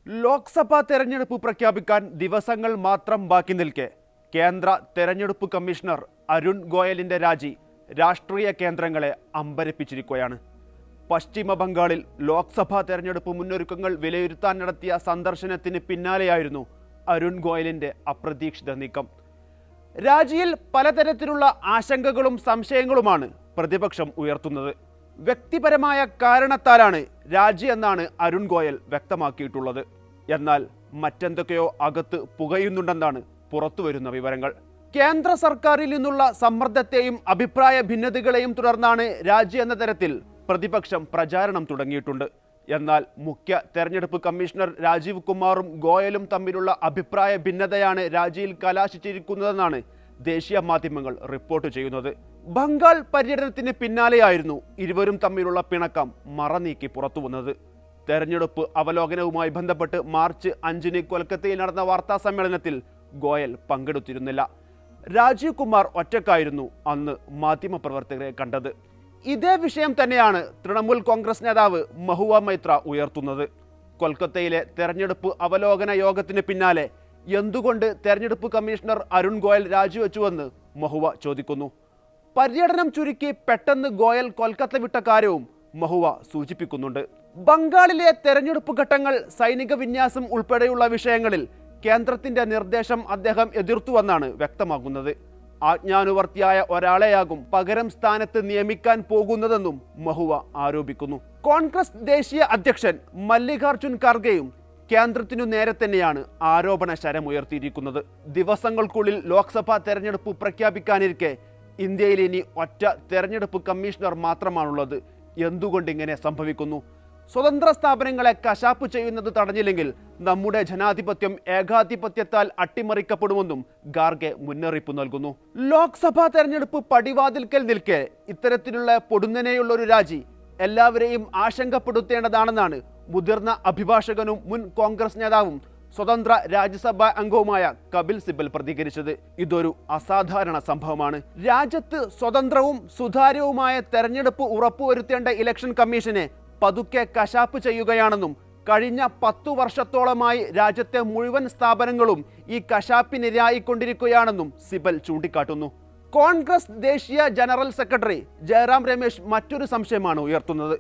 ലോക്സഭാ തെരഞ്ഞെടുപ്പ് പ്രഖ്യാപിക്കാൻ ദിവസങ്ങൾ മാത്രം ബാക്കി നിൽക്കെ കേന്ദ്ര തെരഞ്ഞെടുപ്പ് കമ്മീഷണർ അരുൺ ഗോയലിന്റെ രാജി രാഷ്ട്രീയ കേന്ദ്രങ്ങളെ അമ്പരപ്പിച്ചിരിക്കുകയാണ്. പശ്ചിമ ബംഗാളിൽ ലോക്സഭാ തെരഞ്ഞെടുപ്പ് മുന്നൊരുക്കങ്ങൾ വിലയിരുത്താൻ നടത്തിയ സന്ദർശനത്തിന് പിന്നാലെയായിരുന്നു അരുൺ ഗോയലിന്റെ അപ്രതീക്ഷിത നീക്കം. രാജിയിൽ പലതരത്തിലുള്ള ആശങ്കകളും സംശയങ്ങളുമാണ് പ്രതിപക്ഷം ഉയർത്തുന്നത്. വ്യക്തിപരമായ കാരണത്താലാണ് രാജി എന്നാണ് അരുൺ ഗോയൽ വ്യക്തമാക്കിയിട്ടുള്ളത്. എന്നാൽ മറ്റെന്തൊക്കെയോ അകത്ത് പുകയുന്നുണ്ടെന്നാണ് പുറത്തുവരുന്ന വിവരങ്ങൾ. കേന്ദ്ര സർക്കാരിൽ നിന്നുള്ള സമ്മർദ്ദത്തെയും അഭിപ്രായ ഭിന്നതകളെയും തുടർന്നാണ് രാജി എന്ന തരത്തിൽ പ്രതിപക്ഷം പ്രചാരണം തുടങ്ങിയിട്ടുണ്ട്. എന്നാൽ മുഖ്യ തെരഞ്ഞെടുപ്പ് കമ്മീഷണർ രാജീവ് കുമാറും ഗോയലും തമ്മിലുള്ള അഭിപ്രായ ഭിന്നതയാണ് രാജിയിൽ കലാശിച്ചിരിക്കുന്നതെന്നാണ് ദേശീയ മാധ്യമങ്ങൾ റിപ്പോർട്ട് ചെയ്യുന്നത്. ബംഗാൾ പര്യടനത്തിന് പിന്നാലെയായിരുന്നു ഇരുവരും തമ്മിലുള്ള പിണക്കം മറനീക്കി പുറത്തുവന്നത്. തെരഞ്ഞെടുപ്പ് അവലോകനവുമായി ബന്ധപ്പെട്ട് മാർച്ച് 5-ന് കൊൽക്കത്തയിൽ നടന്ന വാർത്താ സമ്മേളനത്തിൽ ഗോയൽ പങ്കെടുത്തിരുന്നില്ല. രാജീവ് കുമാർ ഒറ്റക്കായിരുന്നു അന്ന് മാധ്യമപ്രവർത്തകരെ കണ്ടത്. ഇതേ വിഷയം തന്നെയാണ് തൃണമൂൽ കോൺഗ്രസ് നേതാവ് മഹുവ മൈത്ര ഉയർത്തുന്നത്. കൊൽക്കത്തയിലെ തെരഞ്ഞെടുപ്പ് അവലോകന യോഗത്തിന് പിന്നാലെ എന്തുകൊണ്ട് തെരഞ്ഞെടുപ്പ് കമ്മീഷണർ അരുൺ ഗോയൽ രാജിവെച്ചുവെന്ന് മഹുവ ചോദിക്കുന്നു. പര്യടനം ചുരുക്കി പെട്ടെന്ന് ഗോയൽ കൊൽക്കത്ത വിട്ട കാര്യവും മഹുവ സൂചിപ്പിക്കുന്നുണ്ട്. ബംഗാളിലെ തെരഞ്ഞെടുപ്പ് ഘട്ടങ്ങൾ, സൈനിക വിന്യാസം ഉൾപ്പെടെയുള്ള വിഷയങ്ങളിൽ കേന്ദ്രത്തിന്റെ നിർദ്ദേശം അദ്ദേഹം എതിർത്തുവെന്നാണ് വ്യക്തമാകുന്നത്. ആജ്ഞാനുവർത്തിയായ ഒരാളെയാകും പകരം സ്ഥാനത്ത് നിയമിക്കാൻ പോകുന്നതെന്നും മഹുവ ആരോപിക്കുന്നു. കോൺഗ്രസ് ദേശീയ അധ്യക്ഷൻ മല്ലികാർജുൻ ഖാർഗെയും കേന്ദ്രത്തിനു നേരെ തന്നെയാണ് ആരോപണ ശരമുയർത്തിയിരിക്കുന്നത്. ദിവസങ്ങൾക്കുള്ളിൽ ലോക്സഭാ തെരഞ്ഞെടുപ്പ് പ്രഖ്യാപിക്കാനിരിക്കെ ഇന്ത്യയിൽ ഇനി ഒറ്റ തെരഞ്ഞെടുപ്പ് കമ്മീഷണർ മാത്രമാണുള്ളത്. എന്തുകൊണ്ട് ഇങ്ങനെ സംഭവിക്കുന്നു? സ്വതന്ത്ര സ്ഥാപനങ്ങളെ കശാപ്പ് ചെയ്യുന്നത് തടഞ്ഞില്ലെങ്കിൽ നമ്മുടെ ജനാധിപത്യം ഏകാധിപത്യത്താൽ അട്ടിമറിക്കപ്പെടുമെന്നും ഖാർഗെ മുന്നറിയിപ്പ് നൽകുന്നു. ലോക്സഭാ തെരഞ്ഞെടുപ്പ് പടിവാതിൽക്കൽ നിൽക്കെ ഇത്തരത്തിലുള്ള പൊടുന്നനെയുള്ള ഒരു രാജി എല്ലാവരെയും ആശങ്കപ്പെടുത്തേണ്ടതാണെന്നാണ് മുതിർന്ന അഭിഭാഷകനും മുൻ കോൺഗ്രസ് നേതാവും സ്വതന്ത്ര രാജ്യസഭാ അംഗവുമായ കപിൽ സിബൽ പ്രതികരിച്ചത്. ഇതൊരു അസാധാരണ സംഭവമാണ്. രാജ്യത്ത് സ്വതന്ത്രവും സുതാര്യവുമായ തെരഞ്ഞെടുപ്പ് ഉറപ്പുവരുത്തേണ്ട ഇലക്ഷൻ കമ്മീഷനെ പതുക്കെ കശാപ്പ് ചെയ്യുകയാണെന്നും കഴിഞ്ഞ 10 വർഷത്തോളമായി രാജ്യത്തെ മുഴുവൻ സ്ഥാപനങ്ങളും ഈ കശാപ്പിനിരയായിക്കൊണ്ടിരിക്കുകയാണെന്നും സിബൽ ചൂണ്ടിക്കാട്ടുന്നു. കോൺഗ്രസ് ദേശീയ ജനറൽ സെക്രട്ടറി ജയറാം രമേശ് മറ്റൊരു സംശയമാണ് ഉയർത്തുന്നത്.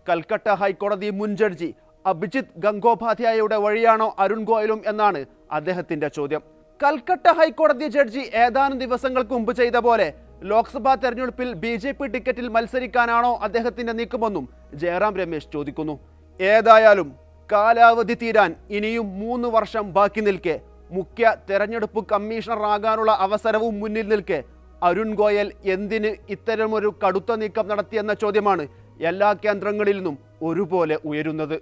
കൽക്കട്ട ഹൈക്കോടതി മുൻ ജഡ്ജി അഭിജിത് ഗംഗോപാധ്യായയുടെ വഴിയാണോ അരുൺ ഗോയലും എന്നാണ് അദ്ദേഹത്തിന്റെ ചോദ്യം. കൽക്കട്ട ഹൈക്കോടതി ജഡ്ജി ഏതാനും ദിവസങ്ങൾക്ക് മുമ്പ് ചെയ്ത പോലെ ലോക്സഭാ തെരഞ്ഞെടുപ്പിൽ BJP ടിക്കറ്റിൽ മത്സരിക്കാനാണോ അദ്ദേഹത്തിന്റെ നീക്കമെന്നും ജയറാം രമേശ് ചോദിക്കുന്നു. ഏതായാലും കാലാവധി തീരാൻ ഇനിയും 3 വർഷം ബാക്കി നിൽക്കെ മുഖ്യ തെരഞ്ഞെടുപ്പ് കമ്മീഷണറാകാനുള്ള അവസരവും മുന്നിൽ നിൽക്കെ അരുൺ ഗോയൽ എന്തിന് ഇത്തരമൊരു കടുത്ത നീക്കം നടത്തിയെന്ന ചോദ്യമാണ് എല്ലാ കേന്ദ്രങ്ങളിൽ നിന്നും ഒരുപോലെ ഉയരുന്നത്.